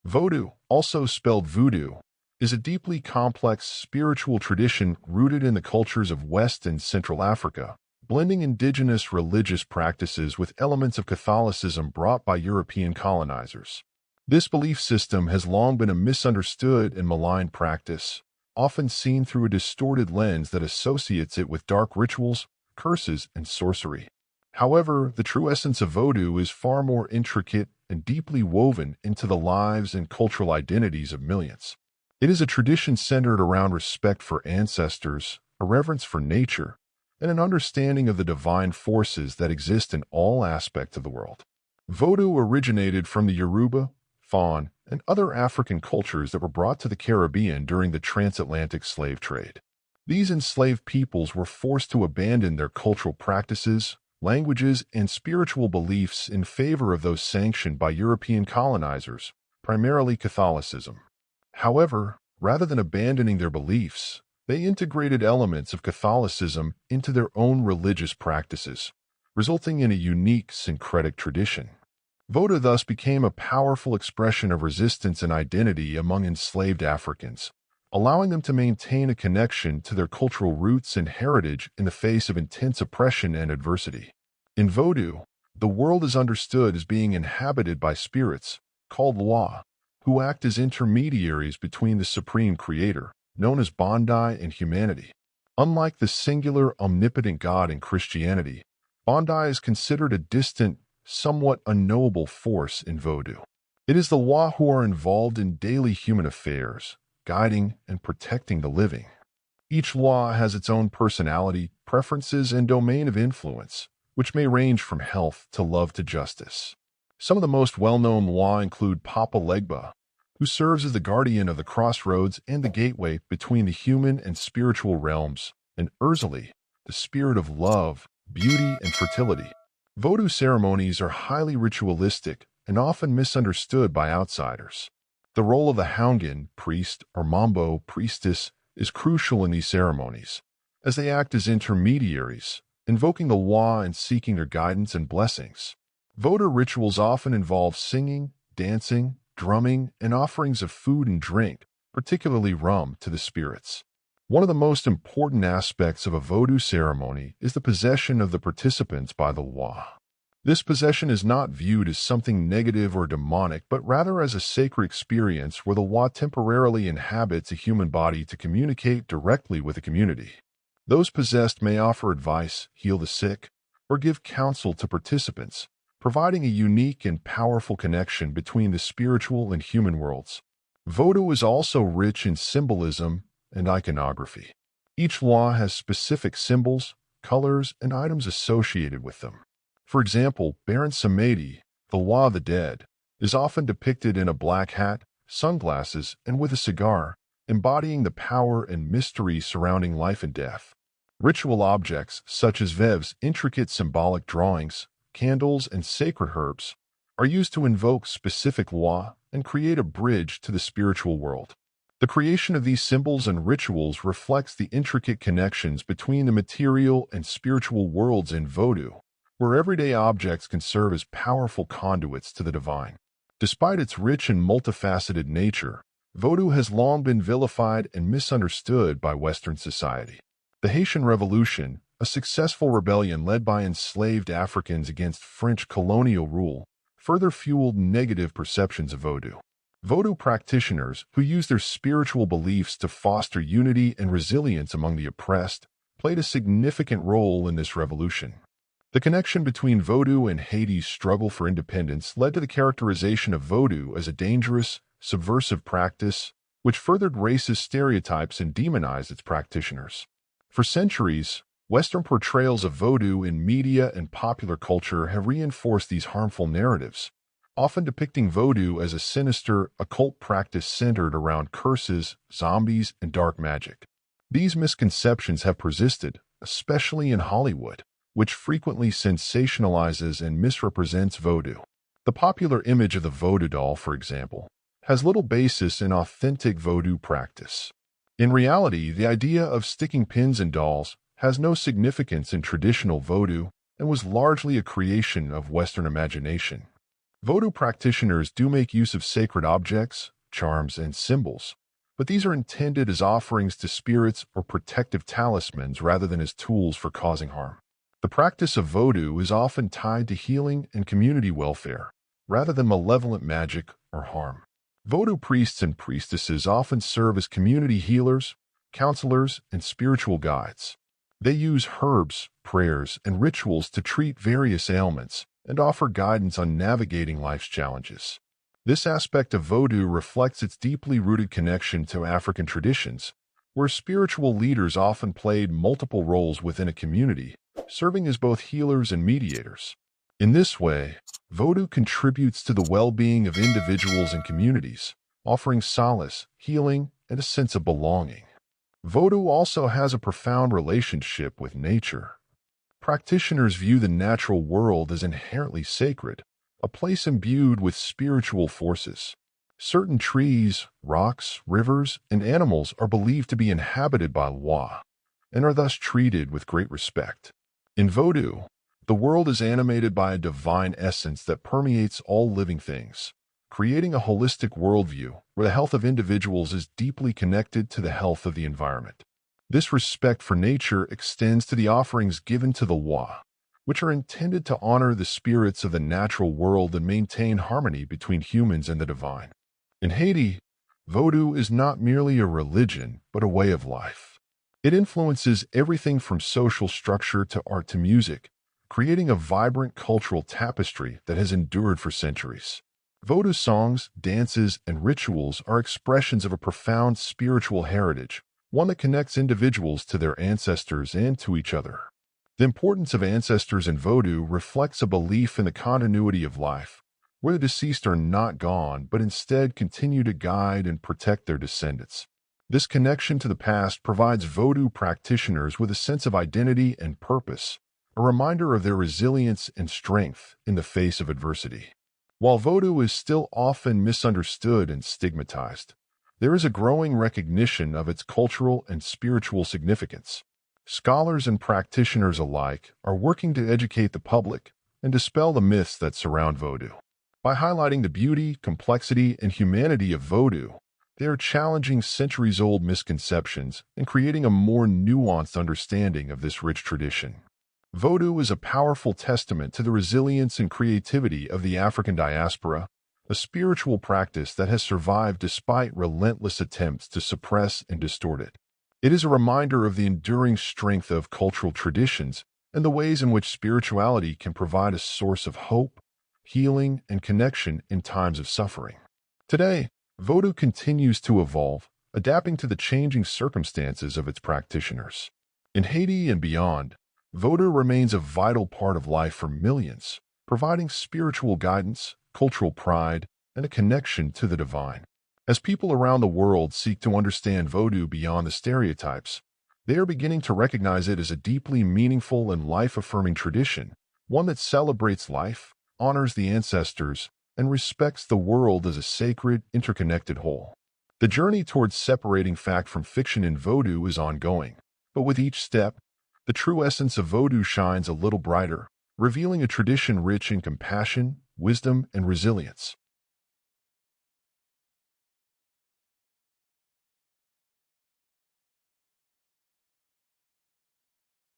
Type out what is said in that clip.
Vodou, also spelled voodoo, is a deeply complex spiritual tradition rooted in the cultures of West and Central Africa, blending indigenous religious practices with elements of Catholicism brought by European colonizers. This belief system has long been a misunderstood and maligned practice, often seen through a distorted lens that associates it with dark rituals, curses, and sorcery. However, the true essence of Vodou is far more intricate and deeply woven into the lives and cultural identities of millions. It is a tradition centered around respect for ancestors, a reverence for nature, and an understanding of the divine forces that exist in all aspects of the world. Vodou originated from the Yoruba, Fon, and other African cultures that were brought to the Caribbean during the transatlantic slave trade. These enslaved peoples were forced to abandon their cultural practices, languages, and spiritual beliefs in favor of those sanctioned by European colonizers, primarily Catholicism. However, rather than abandoning their beliefs, they integrated elements of Catholicism into their own religious practices, resulting in a unique syncretic tradition. Vodou thus became a powerful expression of resistance and identity among enslaved Africans, allowing them to maintain a connection to their cultural roots and heritage in the face of intense oppression and adversity. In Vodou, the world is understood as being inhabited by spirits, called Loa, who act as intermediaries between the supreme creator, known as Bondi, and humanity. Unlike the singular, omnipotent God in Christianity, Bondi is considered a distant, somewhat unknowable force in Vodou. It is the Loa who are involved in daily human affairs, guiding and protecting the living. Each Loa has its own personality, preferences, and domain of influence, which may range from health to love to justice. Some of the most well-known Loa include Papa Legba, who serves as the guardian of the crossroads and the gateway between the human and spiritual realms, and Urzali, the spirit of love, beauty, and fertility. Vodou ceremonies are highly ritualistic and often misunderstood by outsiders. The role of the Houngan, priest, or Mambo, priestess, is crucial in these ceremonies, as they act as intermediaries, invoking the Loa and seeking their guidance and blessings. Vodou rituals often involve singing, dancing, drumming, and offerings of food and drink, particularly rum, to the spirits. One of the most important aspects of a Vodou ceremony is the possession of the participants by the Loa. This possession is not viewed as something negative or demonic, but rather as a sacred experience where the Loa temporarily inhabits a human body to communicate directly with the community. Those possessed may offer advice, heal the sick, or give counsel to participants, providing a unique and powerful connection between the spiritual and human worlds. Vodou is also rich in symbolism and iconography. Each Loa has specific symbols, colors, and items associated with them. For example, Baron Samedi, the Loa of the dead, is often depicted in a black hat, sunglasses, and with a cigar, embodying the power and mystery surrounding life and death. Ritual objects, such as Vev's intricate symbolic drawings, candles, and sacred herbs, are used to invoke specific Loa and create a bridge to the spiritual world. The creation of these symbols and rituals reflects the intricate connections between the material and spiritual worlds in Vodou, where everyday objects can serve as powerful conduits to the divine. Despite its rich and multifaceted nature, Vodou has long been vilified and misunderstood by Western society. The Haitian Revolution, a successful rebellion led by enslaved Africans against French colonial rule, further fueled negative perceptions of Vodou. Vodou practitioners, who used their spiritual beliefs to foster unity and resilience among the oppressed, played a significant role in this revolution. The connection between Vodou and Haiti's struggle for independence led to the characterization of Vodou as a dangerous, subversive practice, which furthered racist stereotypes and demonized its practitioners. For centuries, Western portrayals of Vodou in media and popular culture have reinforced these harmful narratives, often depicting Vodou as a sinister, occult practice centered around curses, zombies, and dark magic. These misconceptions have persisted, especially in Hollywood, which frequently sensationalizes and misrepresents Vodou. The popular image of the Vodou doll, for example, has little basis in authentic Vodou practice. In reality, the idea of sticking pins in dolls has no significance in traditional Vodou and was largely a creation of Western imagination. Vodou practitioners do make use of sacred objects, charms, and symbols, but these are intended as offerings to spirits or protective talismans rather than as tools for causing harm. The practice of Vodou is often tied to healing and community welfare, rather than malevolent magic or harm. Vodou priests and priestesses often serve as community healers, counselors, and spiritual guides. They use herbs, prayers, and rituals to treat various ailments and offer guidance on navigating life's challenges. This aspect of Vodou reflects its deeply rooted connection to African traditions, where spiritual leaders often played multiple roles within a community, serving as both healers and mediators. In this way, Vodou contributes to the well-being of individuals and communities, offering solace, healing, and a sense of belonging. Vodou also has a profound relationship with nature. Practitioners view the natural world as inherently sacred, a place imbued with spiritual forces. Certain trees, rocks, rivers, and animals are believed to be inhabited by Lwa, and are thus treated with great respect. In Vodou, the world is animated by a divine essence that permeates all living things, creating a holistic worldview where the health of individuals is deeply connected to the health of the environment. This respect for nature extends to the offerings given to the Lwa, which are intended to honor the spirits of the natural world and maintain harmony between humans and the divine. In Haiti, Vodou is not merely a religion, but a way of life. It influences everything from social structure to art to music, creating a vibrant cultural tapestry that has endured for centuries. Vodou songs, dances, and rituals are expressions of a profound spiritual heritage, one that connects individuals to their ancestors and to each other. The importance of ancestors in Vodou reflects a belief in the continuity of life, where the deceased are not gone but instead continue to guide and protect their descendants. This connection to the past provides Vodou practitioners with a sense of identity and purpose, a reminder of their resilience and strength in the face of adversity. While Vodou is still often misunderstood and stigmatized, there is a growing recognition of its cultural and spiritual significance. Scholars and practitioners alike are working to educate the public and dispel the myths that surround Vodou. By highlighting the beauty, complexity, and humanity of Vodou, they are challenging centuries-old misconceptions and creating a more nuanced understanding of this rich tradition. Vodou is a powerful testament to the resilience and creativity of the African diaspora, a spiritual practice that has survived despite relentless attempts to suppress and distort it. It is a reminder of the enduring strength of cultural traditions and the ways in which spirituality can provide a source of hope, healing, and connection in times of suffering. Today, Vodou continues to evolve, adapting to the changing circumstances of its practitioners. In Haiti and beyond, Vodou remains a vital part of life for millions, providing spiritual guidance, cultural pride, and a connection to the divine. As people around the world seek to understand Vodou beyond the stereotypes, they are beginning to recognize it as a deeply meaningful and life-affirming tradition, one that celebrates life, honors the ancestors, and respects the world as a sacred, interconnected whole. The journey towards separating fact from fiction in Vodou is ongoing, but with each step, the true essence of Vodou shines a little brighter, revealing a tradition rich in compassion, wisdom, and resilience.